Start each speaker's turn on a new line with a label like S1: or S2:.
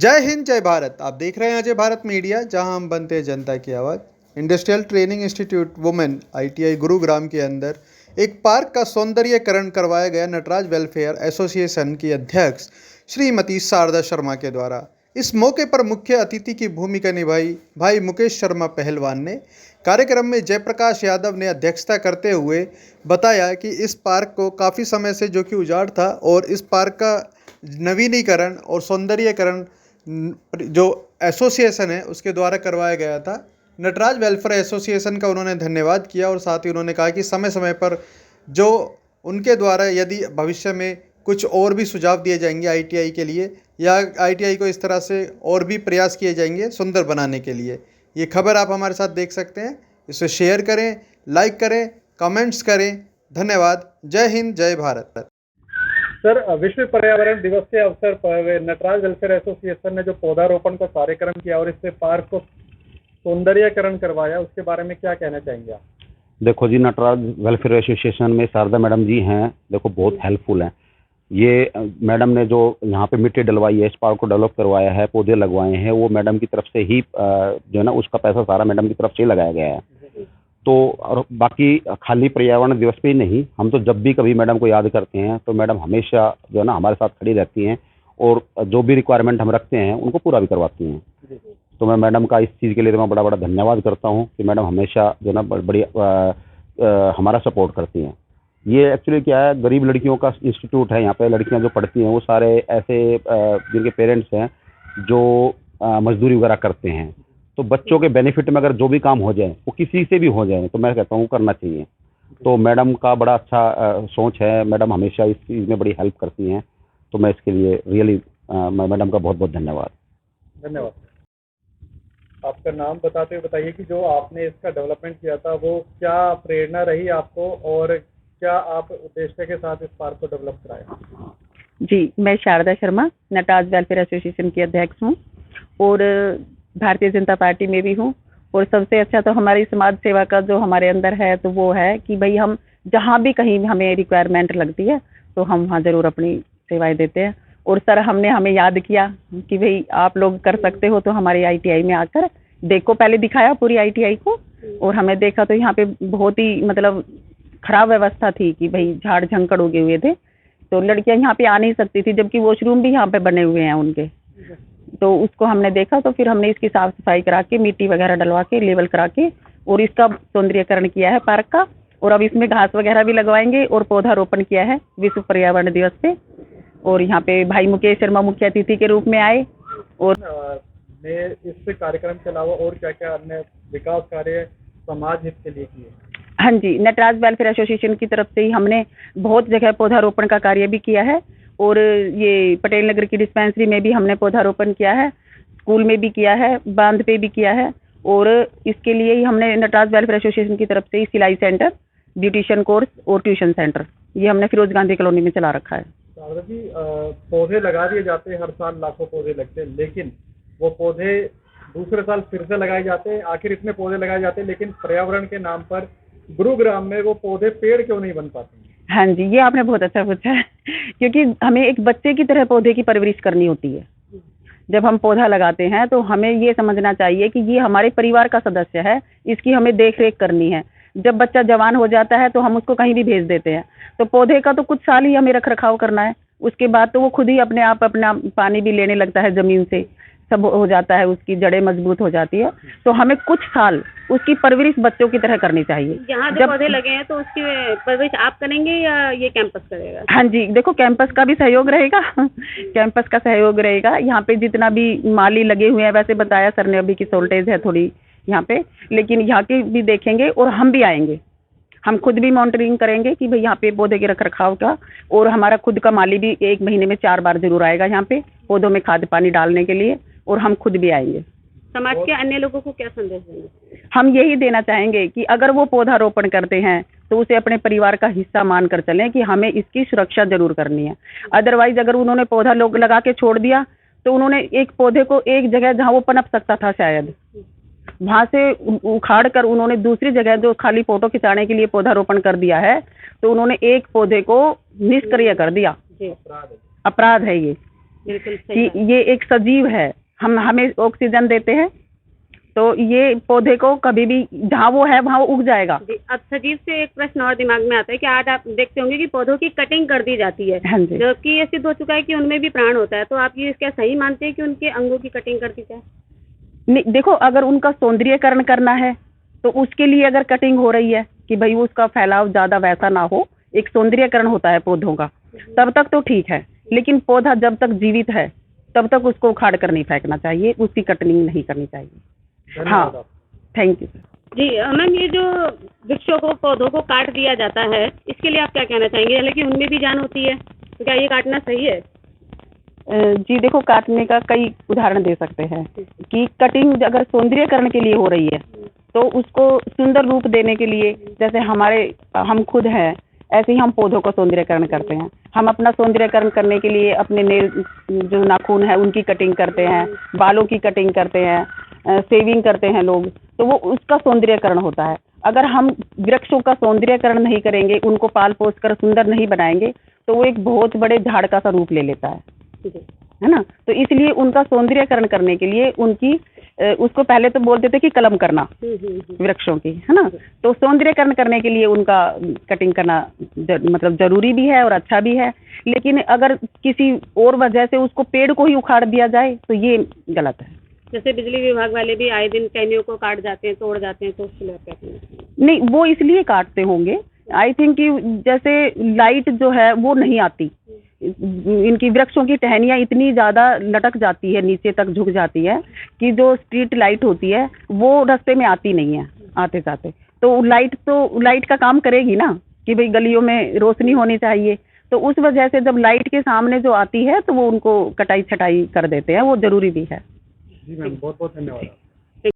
S1: जय हिंद जय भारत। आप देख रहे हैं अजय भारत मीडिया, जहां हम बनते हैं जनता की आवाज़। Industrial training institute women ITI Gurugram के अंदर एक पार्क का सौंदर्यीकरण करवाया गया नटराज वेलफेयर एसोसिएशन की अध्यक्ष श्रीमती शारदा शर्मा के द्वारा। इस मौके पर मुख्य अतिथि की भूमिका निभाई भाई मुकेश शर्मा पहलवान ने। कार्यक्रम में जयप्रकाश यादव ने अध्यक्षता करते हुए बताया कि इस पार्क को काफ़ी समय से जो कि उजाड़ था और इस पार्क का नवीनीकरण और सौंदर्यीकरण जो एसोसिएशन है उसके द्वारा करवाया गया था। नटराज वेलफेयर एसोसिएशन का उन्होंने धन्यवाद किया और साथ ही उन्होंने कहा कि समय समय पर जो उनके द्वारा यदि भविष्य में कुछ और भी सुझाव दिए जाएंगे ITI के लिए या ITI को इस तरह से और भी प्रयास किए जाएंगे सुंदर बनाने के लिए। ये खबर आप हमारे साथ देख सकते हैं, इसे शेयर करें, लाइक करें, कमेंट्स करें। धन्यवाद। जय हिंद जय भारत।
S2: सर, विश्व पर्यावरण दिवस के अवसर पर नटराज वेलफेयर एसोसिएशन ने जो पौधारोपण का कार्यक्रम किया और इससे पार्क को सौंदर्यीकरण करवाया, उसके बारे में क्या कहना चाहेंगे आप?
S3: देखो जी, नटराज वेलफेयर एसोसिएशन में शारदा मैडम जी हैं, देखो बहुत हेल्पफुल हैं। ये मैडम ने जो यहाँ पे मिट्टी डलवाई है, इस पार्क को डेवलप करवाया है, पौधे लगवाए हैं, वो मैडम की तरफ से ही जो है ना उसका पैसा सारा मैडम की तरफ से ही लगाया गया है। तो और बाकी खाली पर्यावरण दिवस पे ही नहीं, हम तो जब भी कभी मैडम को याद करते हैं तो मैडम हमेशा जो है ना हमारे साथ खड़ी रहती हैं और जो भी रिक्वायरमेंट हम रखते हैं उनको पूरा भी करवाती हैं। तो मैं मैडम का इस चीज़ के लिए तो मैं बड़ा बड़ा धन्यवाद करता हूँ कि मैडम हमेशा जो है ना बड़ी हमारा सपोर्ट करती हैं। ये एक्चुअली क्या है, गरीब लड़कियों का इंस्टीट्यूट है। यहाँ पे लड़कियाँ जो पढ़ती हैं वो सारे ऐसे जिनके पेरेंट्स हैं जो मजदूरी वगैरह करते हैं, तो बच्चों के बेनिफिट में अगर जो भी काम हो जाए वो किसी से भी हो जाए तो मैं कहता हूँ करना चाहिए। तो मैडम का बड़ा अच्छा सोच है, मैडम हमेशा इस चीज़ में बड़ी हेल्प करती हैं। तो मैं इसके लिए रियली मैडम का बहुत बहुत धन्यवाद।
S2: धन्यवाद। आपका नाम बताते हुए बताइए कि जो आपने इसका डेवलपमेंट किया था वो क्या प्रेरणा रही आपको और क्या आप उद्देश्य के साथ इस पार्क को डेवलप कराया?
S4: जी, मैं शारदा शर्मा नटराज वेलफेयर एसोसिएशन की अध्यक्ष हूँ और भारतीय जनता पार्टी में भी हूँ। और सबसे अच्छा तो हमारी समाज सेवा का जो हमारे अंदर है तो वो है कि भाई हम जहाँ भी कहीं हमें रिक्वायरमेंट लगती है तो हम वहाँ ज़रूर अपनी सेवाएं देते हैं। और सर हमने हमें याद किया कि भाई आप लोग कर सकते हो तो हमारी ITI में आकर देखो, पहले दिखाया पूरी ITI को और हमें देखा तो यहाँ पे बहुत ही मतलब खराब व्यवस्था थी कि भाई झाड़ झंकड़ उगे हुए थे, तो लड़कियाँ यहाँ पे आ नहीं सकती थी, जबकि वॉशरूम भी यहाँ पे बने हुए हैं उनके। तो उसको हमने देखा तो फिर हमने इसकी साफ सफाई करा के मिट्टी वगैरह डलवा के लेवल करा के और इसका सौंदर्यीकरण किया है पार्क का। और अब इसमें घास वगैरह भी लगवाएंगे और पौधारोपण किया है विश्व पर्यावरण दिवस पे। और यहाँ पे भाई मुकेश शर्मा मुख्य अतिथि के रूप में आए। और
S2: ने इस कार्यक्रम के अलावा और क्या क्या अन्य विकास कार्य समाज हित के लिए किए?
S4: हाँ जी, नटराज वेलफेयर एसोसिएशन की तरफ से ही हमने बहुत जगह पौधारोपण का कार्य भी किया है और ये पटेल नगर की डिस्पेंसरी में भी हमने पौधारोपण किया है, स्कूल में भी किया है, बांध पे भी किया है। और इसके लिए ही हमने नटराज वेलफेयर एसोसिएशन की तरफ से ही सिलाई सेंटर, ब्यूटिशियन कोर्स और ट्यूशन सेंटर ये हमने फिरोज गांधी कॉलोनी में चला रखा है।
S2: शारदा जी, पौधे लगा दिए जाते हैं, हर साल लाखों पौधे लगते हैं, लेकिन वो पौधे दूसरे साल फिर से लगाए जाते हैं। आखिर इतने पौधे लगाए जाते हैं लेकिन पर्यावरण के नाम पर गुरुग्राम में वो पौधे पेड़ क्यों नहीं बन पाते?
S4: हाँ जी, ये आपने बहुत अच्छा पूछा है क्योंकि हमें एक बच्चे की तरह पौधे की परवरिश करनी होती है। जब हम पौधा लगाते हैं तो हमें ये समझना चाहिए कि ये हमारे परिवार का सदस्य है, इसकी हमें देख रेख करनी है। जब बच्चा जवान हो जाता है तो हम उसको कहीं भी भेज देते हैं, तो पौधे का तो कुछ साल ही हमें रख रखाव करना है, उसके बाद तो वो खुद ही अपने आप अपना पानी भी लेने लगता है, जमीन से सब हो जाता है, उसकी जड़ें मजबूत हो जाती है। तो हमें कुछ साल उसकी परवरिश बच्चों की तरह करनी चाहिए।
S5: यहाँ जो पौधे लगे हैं तो उसकी परवरिश आप करेंगे या ये कैंपस करेगा?
S4: हाँ जी, देखो कैंपस का भी सहयोग रहेगा कैंपस का सहयोग रहेगा। यहाँ पे जितना भी माली लगे हुए हैं, वैसे बताया सर ने अभी की शॉर्टेज है थोड़ी यहाँ पे, लेकिन यहाँ के भी देखेंगे और हम भी आएंगे, हम खुद भी मॉनिटरिंग करेंगे कि भाई यहाँ पे पौधे के रख रखाव का। और हमारा खुद का माली भी 1 महीने में 4 बार जरूर आएगा यहाँ पे पौधों में खाद पानी डालने के लिए, और हम खुद भी आएंगे।
S5: समाज के अन्य लोगों को क्या संदेश देंगे?
S4: हम यही देना चाहेंगे कि अगर वो पौधारोपण करते हैं तो उसे अपने परिवार का हिस्सा मान कर चलें कि हमें इसकी सुरक्षा जरूर करनी है। अदरवाइज अगर उन्होंने पौधा लोग लगा के छोड़ दिया तो उन्होंने एक पौधे को एक जगह जहाँ वो पनप सकता था शायद वहां से उखाड़ कर उन्होंने दूसरी जगह जो खाली फोटो खिंचाने के लिए पौधारोपण कर दिया है, तो उन्होंने एक पौधे को निष्क्रिय कर दिया। अपराध है ये।
S5: बिल्कुल सही
S4: कि ये एक सजीव है, हम हमें ऑक्सीजन देते हैं, तो ये पौधे को कभी भी जहाँ वो है वहाँ वो उग जाएगा।
S5: जी। अब सजीव से एक प्रश्न और दिमाग में आता है कि आज आप देखते होंगे कि पौधों की कटिंग कर दी जाती है,
S4: हाँ जी।
S5: जबकि ये सिद्ध हो चुका है कि उनमें भी प्राण होता है। तो आप ये क्या सही मानते हैं कि उनके अंगों की कटिंग कर दी जाए?
S4: नहीं, देखो, अगर उनका सौंदर्यीकरण करना है तो उसके लिए अगर कटिंग हो रही है कि भाई उसका फैलाव ज्यादा वैसा ना हो, एक सौंदर्यीकरण होता है पौधों का, तब तक तो ठीक है। लेकिन पौधा जब तक जीवित है तब तक उसको उखाड़ कर नहीं फेंकना चाहिए, उसकी कटिंग नहीं करनी चाहिए। हाँ,
S2: धन्यवाद।
S4: Thank you.
S5: जी मैम, ये जो वृक्षों को पौधों को काट दिया जाता है, इसके लिए आप क्या कहना चाहेंगे? हालांकि उनमें भी जान होती है, तो क्या ये काटना सही है?
S4: जी देखो, काटने का कई उदाहरण दे सकते हैं कि कटिंग अगर सौंदर्यीकरण के लिए हो रही है तो उसको सुंदर रूप देने के लिए, जैसे हम खुद हैं, ऐसे ही हम पौधों का सौंदर्यीकरण करते हैं। हम अपना सौंदर्यीकरण करने के लिए अपने नेल जो नाखून है उनकी कटिंग करते हैं, बालों की कटिंग करते हैं, शेविंग करते हैं लोग, तो वो उसका सौंदर्यीकरण होता है। अगर हम वृक्षों का सौंदर्यीकरण नहीं करेंगे, उनको पाल पोस कर सुंदर नहीं बनाएंगे, तो वो एक बहुत बड़े झाड़ का सा रूप ले लेता है ना। तो इसलिए उनका सौंदर्यीकरण करने के लिए उसको पहले तो बोलते थे कि कलम करना वृक्षों की, है ना। तो सौंदर्यीकरण करने के लिए उनका कटिंग करना मतलब जरूरी भी है और अच्छा भी है। लेकिन अगर किसी और वजह से उसको पेड़ को ही उखाड़ दिया जाए तो ये गलत है।
S5: जैसे बिजली विभाग वाले भी आए दिन टहनियों को काट जाते हैं, तोड़ जाते हैं, तो उसके लिए क्या कहना चाहिए?
S4: नहीं, वो इसलिए काटते होंगे, आई थिंक कि जैसे लाइट जो है वो नहीं आती, इनकी वृक्षों की टहनियाँ इतनी ज़्यादा लटक जाती है, नीचे तक झुक जाती है कि जो स्ट्रीट लाइट होती है वो रास्ते में आती नहीं है आते जाते। तो लाइट का काम करेगी ना कि भाई गलियों में रोशनी होनी चाहिए, तो उस वजह से जब लाइट के सामने जो आती है तो वो उनको कटाई छटाई कर देते हैं, वो जरूरी भी है।
S2: जी मैम, बहुत बहुत धन्यवाद।